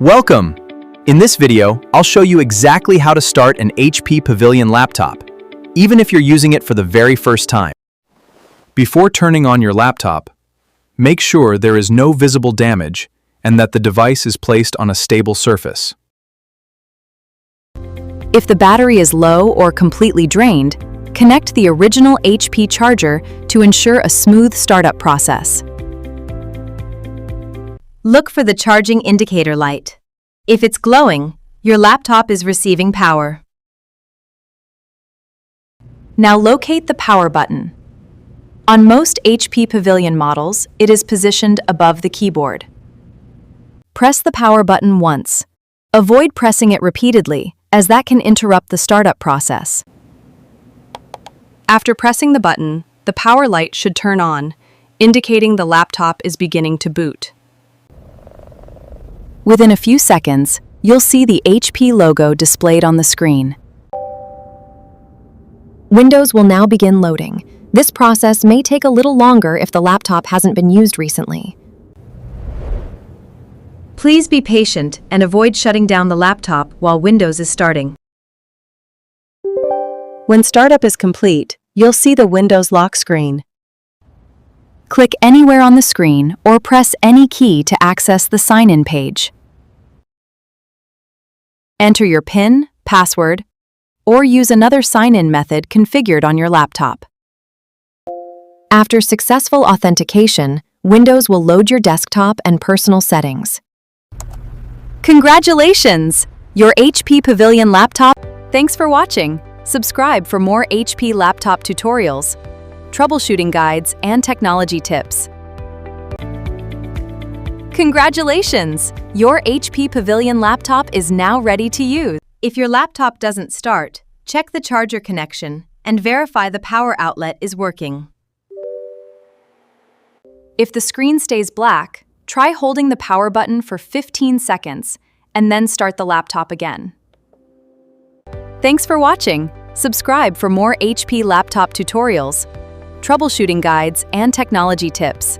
Welcome! In this video, I'll show you exactly how to start an HP Pavilion laptop, even if you're using it for the very first time. Before turning on your laptop, make sure there is no visible damage and that the device is placed on a stable surface. If the battery is low or completely drained, connect the original HP charger to ensure a smooth startup process. Look for the charging indicator light. If it's glowing, your laptop is receiving power. Now locate the power button. On most HP Pavilion models, it is positioned above the keyboard. Press the power button once. Avoid pressing it repeatedly, as that can interrupt the startup process. After pressing the button, the power light should turn on, indicating the laptop is beginning to boot. Within a few seconds, you'll see the HP logo displayed on the screen. Windows will now begin loading. This process may take a little longer if the laptop hasn't been used recently. Please be patient and avoid shutting down the laptop while Windows is starting. When startup is complete, you'll see the Windows lock screen. Click anywhere on the screen or press any key to access the sign-in page. Enter your PIN, password, or use another sign-in method configured on your laptop. After successful authentication, Windows will load your desktop and personal settings. Congratulations! Your HP Pavilion laptop. Thanks for watching. Subscribe for more HP laptop tutorials, troubleshooting guides, and technology tips. Congratulations! Your HP Pavilion laptop is now ready to use. If your laptop doesn't start, check the charger connection and verify the power outlet is working. If the screen stays black, try holding the power button for 15 seconds and then start the laptop again. Thanks for watching. Subscribe for more HP laptop tutorials, troubleshooting guides, and technology tips.